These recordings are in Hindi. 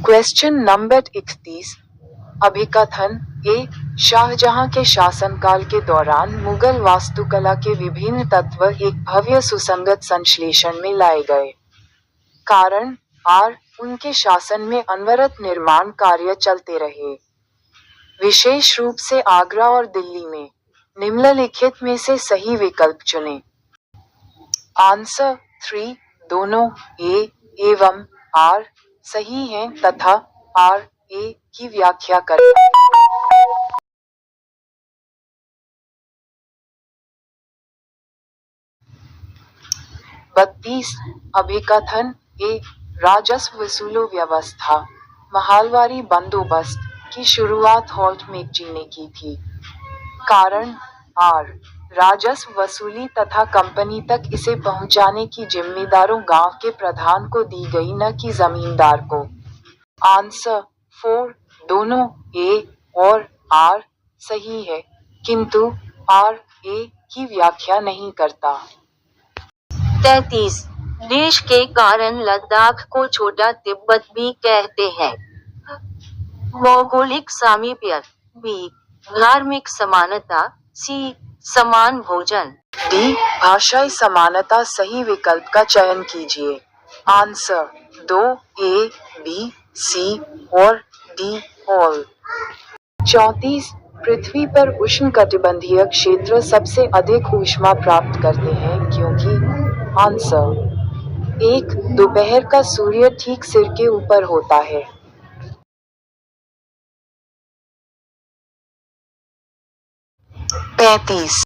Question number 31। अभिकथन ए। शाहजहां के शासनकाल के दौरान मुगल वास्तुकला के विभिन्न तत्व एक भव्य सुसंगत संश्लेषण में लाए गए। कारण आर। उनके शासन में अनवरत निर्माण कार्य चलते रहे, विशेष रूप से आगरा और दिल्ली में। निम्नलिखित में से सही विकल्प चुनें। आंसर 3 दोनों ए एवं आर सही हैं तथा आर ए की व्याख्या करें। 32। अभिकथन ए। राजस्व वसूलो व्यवस्था महलवारी बंदोबस्त की शुरुआत हॉल्ट मेकजी ने की थी। कारण आर। राजस्व वसूली तथा कंपनी तक इसे पहुंचाने की जिम्मेदारों गांव के प्रधान को दी गई, न कि जमींदार को। आंसर 4 दोनों ए और आर सही है, किंतु आर ए की व्याख्या नहीं करता। 33। देश के कारण लद्दाख को छोटा तिब्बत भी कहते हैं। भौगोलिक सामीप्य बी। धार्मिक समानता सी। समान भोजन डी। भाषाई समानता सही विकल्प का चयन कीजिए। आंसर 2 ए बी सी और डी ऑल। 34। पृथ्वी पर उष्णकटिबंधीय क्षेत्र सबसे अधिक ऊष्मा प्राप्त करते हैं क्योंकि। आंसर 1 दोपहर का सूर्य ठीक सिर के ऊपर होता है। 35।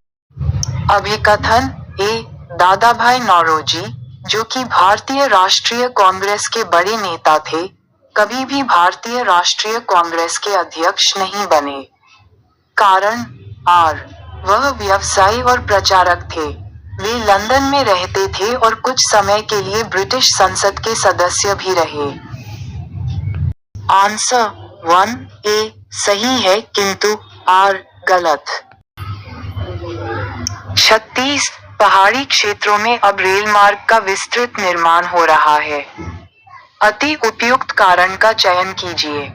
अभिकथन ए। दादाभाई नौरोजी, जो कि भारतीय राष्ट्रीय कांग्रेस के बड़े नेता थे, कभी भी भारतीय राष्ट्रीय कांग्रेस के अध्यक्ष नहीं बने। कारण आर। वह व्यवसायी और प्रचारक थे। वे लंदन में रहते थे और कुछ समय के लिए ब्रिटिश संसद के सदस्य भी रहे। आंसर 1 ए सही है, किंतु आर गलत। 36। पहाड़ी क्षेत्रों में अब रेल मार्ग का विस्तृत निर्माण हो रहा है। अति उपयुक्त कारण का चयन कीजिए।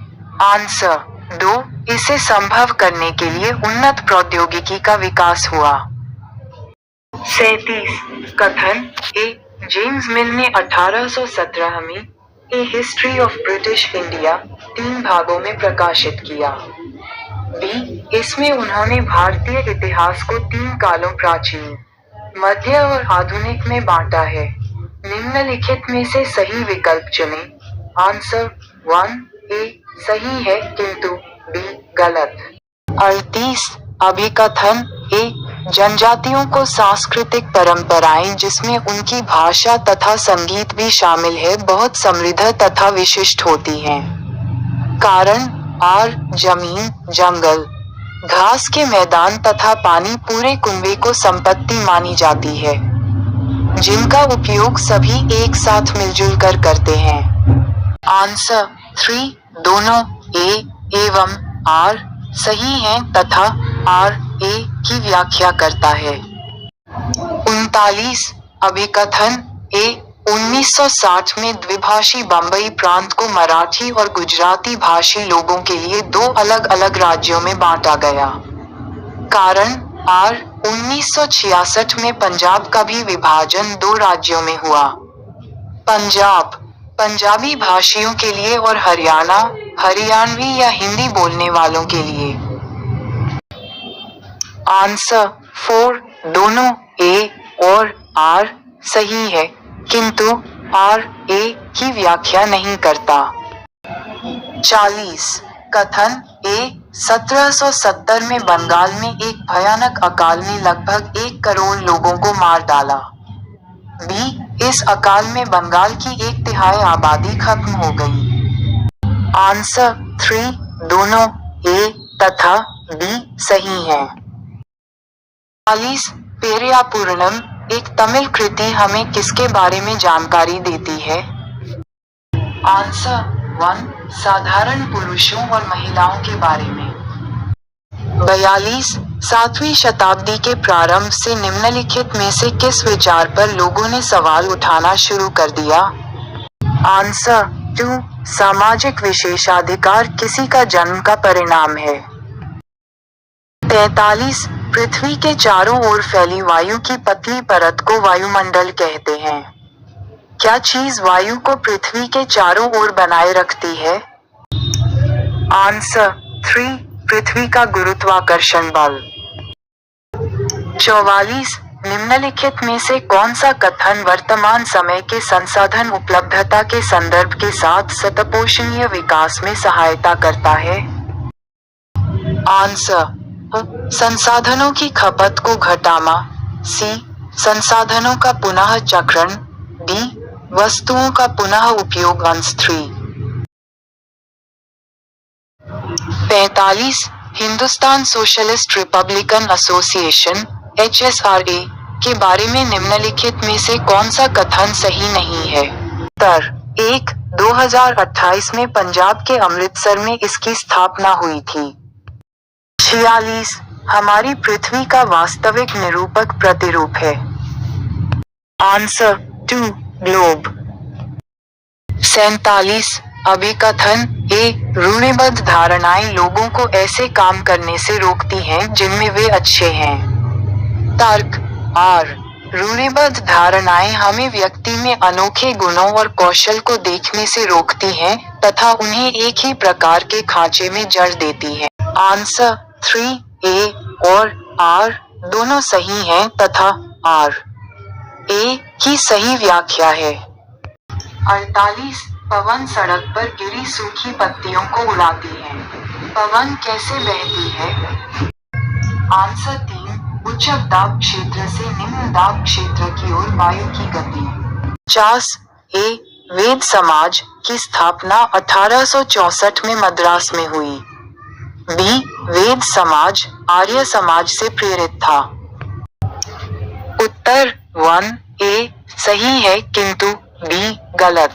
आंसर 2 इसे संभव करने के लिए उन्नत प्रौद्योगिकी का विकास हुआ। 37। कथन ए। जेम्स मिल ने 1817 में ए हिस्ट्री ऑफ ब्रिटिश इंडिया 3 भागों में प्रकाशित किया। बी। इसमें उन्होंने भारतीय इतिहास को 3 कालों प्राचीन, मध्य और आधुनिक में बांटा है। निम्नलिखित में से सही विकल्प चुनें। आंसर 1 ए सही है, किंतु बी गलत। 38। अभिकथन ए। जनजातियों को सांस्कृतिक परंपराएं, जिसमें उनकी भाषा तथा संगीत भी शामिल है, बहुत समृद्ध तथा विशिष्ट होती हैं। कारण आर। जमीन, जंगल, घास के मैदान तथा पानी पूरे कुनबे को संपत्ति मानी जाती है, जिनका उपयोग सभी एक साथ मिलजुल कर करते हैं। आंसर 3 दोनों ए एवं आर सही हैं तथा आर ए की व्याख्या करता है। 39। अभिकथन ए। 1960 में द्विभाषी बम्बई प्रांत को मराठी और गुजराती भाषी लोगों के लिए 2 अलग अलग राज्यों में बांटा गया। कारण आर। 1966 में पंजाब का भी विभाजन 2 राज्यों में हुआ, पंजाब पंजाबी भाषियों के लिए और हरियाणा हरियाणवी या हिंदी बोलने वालों के लिए। आंसर 4 दोनों ए और आर सही है, किंतु आर ए की व्याख्या नहीं करता। 40। कथन ए। 1770 में बंगाल में एक भयानक अकाल ने लगभग 1 करोड़ लोगों को मार डाला। बी। इस अकाल में बंगाल की 1/3 आबादी खत्म हो गई। आंसर 3 दोनों ए तथा बी सही है। 40। पेरियापुरनम एक तमिल कृति हमें किसके बारे में जानकारी देती है? आंसर 1 साधारण पुरुषों और महिलाओं के बारे में। 42। 7वीं शताब्दी के प्रारंभ से निम्नलिखित में से किस विचार पर लोगों ने सवाल उठाना शुरू कर दिया? आंसर 2. सामाजिक विशेषाधिकार किसी का जन्म का परिणाम है। 43. पृथ्वी के चारों ओर फैली वायु की पतली परत को वायुमंडल कहते हैं। क्या चीज वायु को पृथ्वी के चारों ओर बनाए रखती है? आंसर 3. पृथ्वी का गुरुत्वाकर्षण बल। 44. निम्नलिखित में से कौन सा कथन वर्तमान समय के संसाधन उपलब्धता के संदर्भ के साथ सतपोषणीय विकास में सहायता करता है? आंसर संसाधनों की खपत को घटाना। सी. संसाधनों का पुनः चक्रण। डी. वस्तुओं का पुनः उपयोग। अंश 3. 45. Hindustan socialist Republican association (HSRA) के बारे में निम्नलिखित में से कौन सा कथन सही नहीं है? उत्तर 1. 2028 में पंजाब के अमृतसर में इसकी स्थापना हुई थी। 46. हमारी पृथ्वी का वास्तविक निरूपक प्रतिरूप है। आंसर 2. ग्लोब। 47. अभिकथन ए. रूढ़िबद्ध धारणाएं लोगों को ऐसे काम करने से रोकती हैं जिनमें वे अच्छे हैं। तर्क आर. रूढ़िबद्ध धारणाएं हमें व्यक्ति में अनोखे गुणों और कौशल को देखने से रोकती हैं तथा उन्हें एक ही प्रकार के खांचे में जड़ देती हैं। आंसर 3. ए और आर दोनों सही हैं तथा आर ए की सही व्याख्या है। 48. पवन सड़क पर गिरी सूखी पत्तियों को उड़ाती है। पवन कैसे बहती है? आंसर 3. उच्च दाब क्षेत्र से निम्न दाब क्षेत्र की ओर वायु की गति। 50. ए. वेद समाज की स्थापना 1864 में मद्रास में हुई। बी. वेद समाज आर्य समाज से प्रेरित था। उत्तर 1. ए सही है किंतु बी गलत।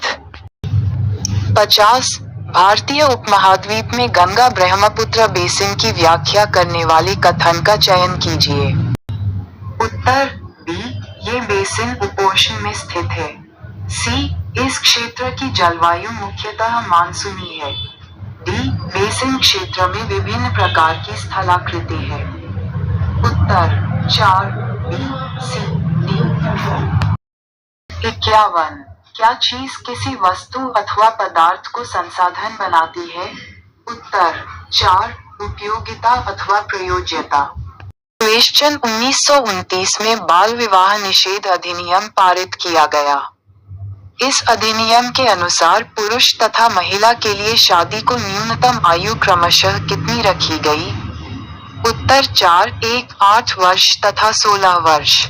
50. भारतीय उपमहाद्वीप में गंगा ब्रह्मपुत्र बेसिन की व्याख्या करने वाले कथन का चयन कीजिए। उत्तर बी. ये बेसिन उपोष्ण में स्थित है। सी. इस क्षेत्र की जलवायु मुख्यतः मानसूनी है। डी. बेसिन क्षेत्र में विभिन्न प्रकार की स्थलाकृति है। उत्तर 4. बी, सी, डी। 51. क्या चीज किसी वस्तु अथवा पदार्थ को संसाधन बनाती है? उत्तर 4. उपयोगिता अथवा प्रयोज्यता। क्वेश्चन 1929 में बाल विवाह निषेध अधिनियम पारित किया गया। इस अधिनियम के अनुसार पुरुष तथा महिला के लिए शादी को न्यूनतम आयु क्रमशः कितनी रखी गई? उत्तर 4. 1, 8 वर्ष तथा 16 वर्ष।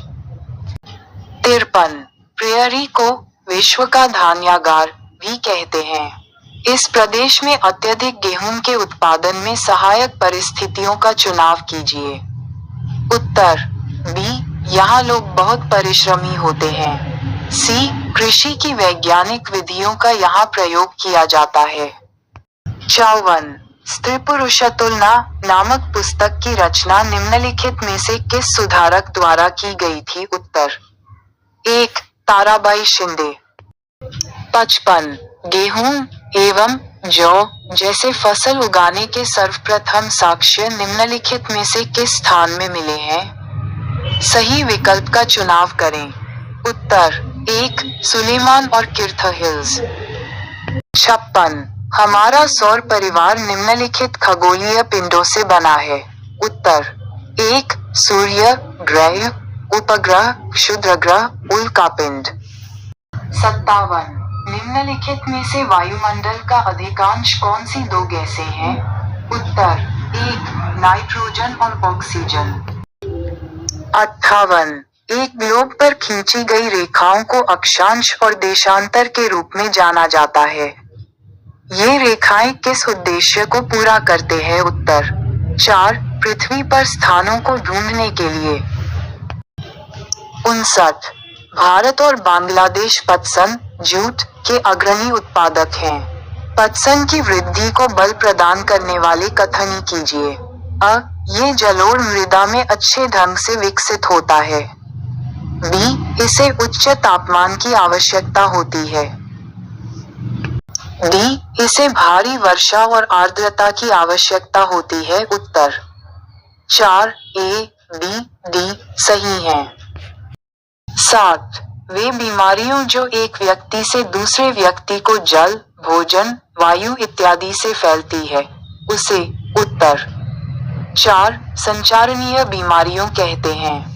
53. प्रेयरी को विश्व का धान्यागार भी कहते हैं। इस प्रदेश में अत्यधिक गेहूं के उत्पादन में सहायक परिस्थितियों का चुनाव कीजिए। उत्तर बी. यहाँ लोग बहुत परिश्रमी होते हैं। सी. कृषि की वैज्ञानिक विधियों का यहाँ प्रयोग किया जाता है। 54. स्त्री पुरुष तुलना नामक पुस्तक की रचना निम्नलिखित में से किस सुधारक द्वारा की गई थी? उत्तर 1. ताराबाई शिंदे। 55. गेहूं एवं जौ जैसे फसल उगाने के सर्वप्रथम साक्ष्य निम्नलिखित में से किस स्थान में मिले हैं? सही विकल्प का चुनाव करें। उत्तर 1. सुलेमान और किर्थ हिल्स। 56. हमारा सौर परिवार निम्नलिखित खगोलीय पिंडों से बना है। उत्तर 1. सूर्य, ग्रह, उपग्रह, क्षुद्र ग्रह, उल्कापिंड। 57. निम्नलिखित में से वायुमंडल का अधिकांश कौन सी दो गैसें हैं? उत्तर 1. नाइट्रोजन और ऑक्सीजन। 58. एक ग्लोब पर खींची गई रेखाओं को अक्षांश और देशांतर के रूप में जाना जाता है। ये रेखाएं किस उद्देश्य को पूरा करते हैं? उत्तर 4. पृथ्वी पर स्थानों को ढूंढने के लिए। 59. भारत और बांग्लादेश पटसन, जूट के अग्रणी उत्पादक हैं। पटसन की वृद्धि को बल प्रदान करने वाले कथनी कीजिए। अ. ये जलोढ़ मृदा में अच्छे ढंग से विकसित होता है। बी. इसे उच्च तापमान की आवश्यकता होती है। डी, इसे भारी वर्षा और आर्द्रता की आवश्यकता होती है। उत्तर 4 ए, बी, डी सही है। 7. वे बीमारियों जो एक व्यक्ति से दूसरे व्यक्ति को जल, भोजन, वायु इत्यादि से फैलती है, उसे उत्तर 4 संचारणीय बीमारियों कहते हैं।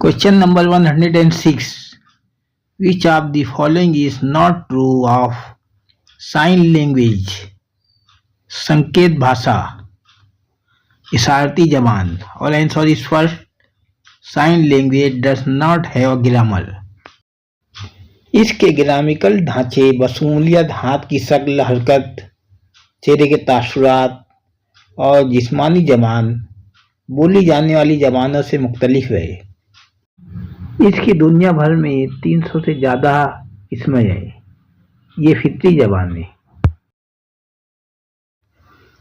Question number 106. Which of the following is not true of sign language? संकेत भाषा, इशारती जबान. All answer is first. Sign language does not have grammar. इसके ग्रामिकल ढांचे बशमूलियत हाथ की शक्ल, हरकत, चेहरे के तासुरात और जिस्मानी जबान बोली जाने वाली जबानों से मुख्तलिफ है. इसकी दुनिया भर में 300 से ज़्यादा किस्में हैं. ये फितरी जबान है.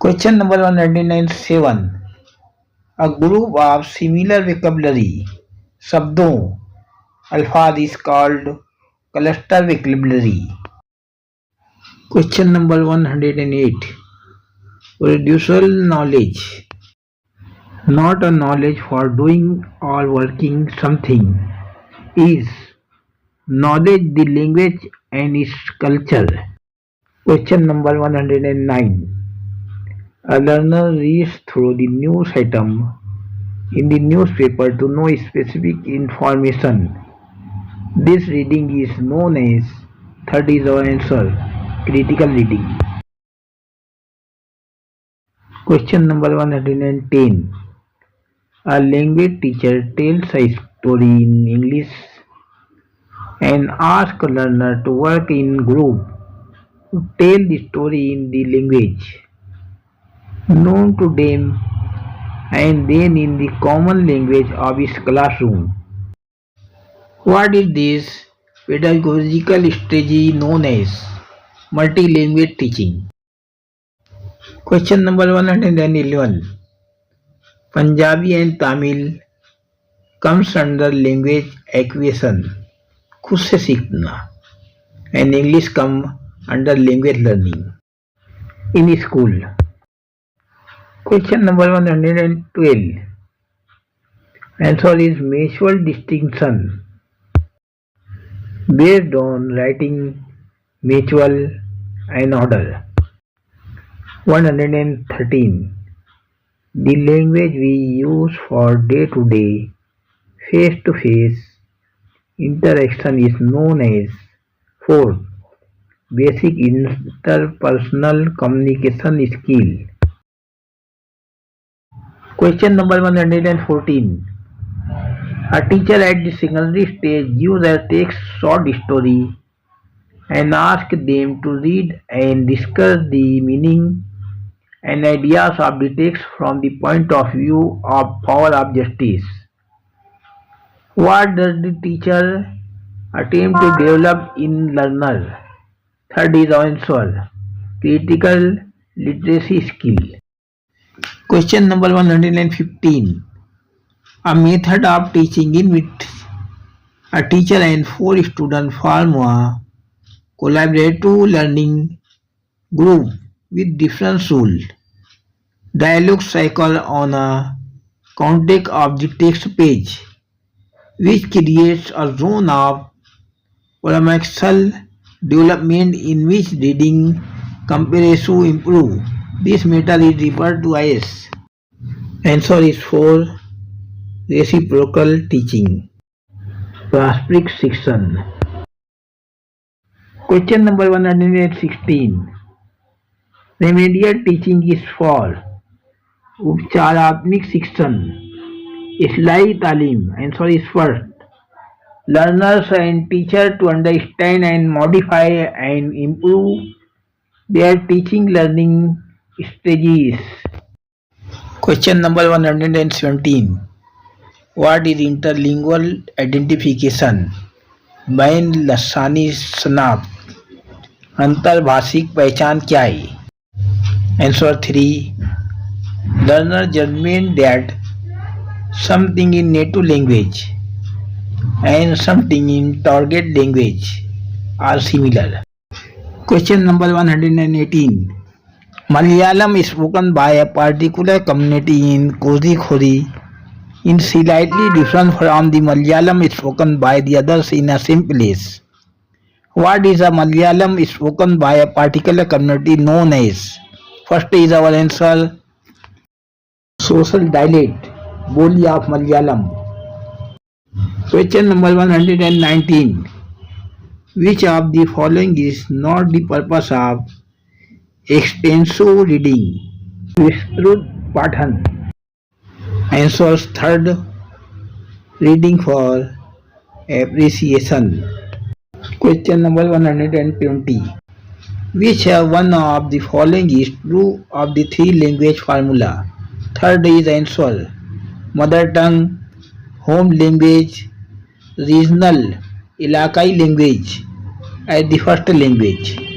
Question number 197. A group of similar vocabulary शब्दों अल्फाज is called cluster vocabulary. Question number 108. Reducible knowledge, not a knowledge for doing or working something, is knowledge the language and its culture. Question number 109. A learner reads through the news item in the newspaper to know specific information. This reading is known as, third is our answer, critical reading. Question number 110. A language teacher tells a story in English and asks a learner to work in group to tell the story in the language known to them and then in the common language of his classroom. What is this pedagogical strategy known as multi-language teaching? Question number 111. Punjabi and Tamil comes under language acquisition, खुद से सीखना, and English come under language learning in school. Question number 112. Answer is mutual distinction based on writing, mutual and order. 113. The language we use for day-to-day, face-to-face interaction is known as, fourth, basic interpersonal communication skill. Question number 114. A teacher at the secondary stage gives a text short story and asks them to read and discuss the meaning and ideas of the text from the point of view of power of justice. What does the teacher attempt to develop in learner? Third is answer, critical literacy skill. Question number 115. A method of teaching in which a teacher and 4 students form a collaborative learning group with different rules. Dialogue cycle on a context of the text page, which creates a zone of paradoxical development in which reading comprehension improve. This method is referred to as. Answer is 4. Reciprocal teaching. Parspric section. Question number 116. Remedial teaching is for उपचारात्मक शिक्षण, इस्लाही तालीम. Answer is first. Learners and teachers to understand and modify and improve their teaching learning strategies. Question number 117. What is interlingual identification? बैन लसानी शनाख्त, अंतर्भाषिक पहचान क्या है? Answer 3. Learner judgment that something in native language and something in target language are similar. Question number 118. Malayalam is spoken by a particular community in Kozhikode in slightly different from the Malayalam is spoken by the others in a same place. What is a Malayalam is spoken by a particular community known as? First is our answer, social dialect, बोली of Malayalam. Question number 119. Which of the following is not the purpose of extensive reading? विस्तृत पाठन. Answers third, reading for appreciation. Question number 120. Which one of the following is true of the three language formula? Third is answer. Mother tongue, home language, regional, इलाकाई language as the first language.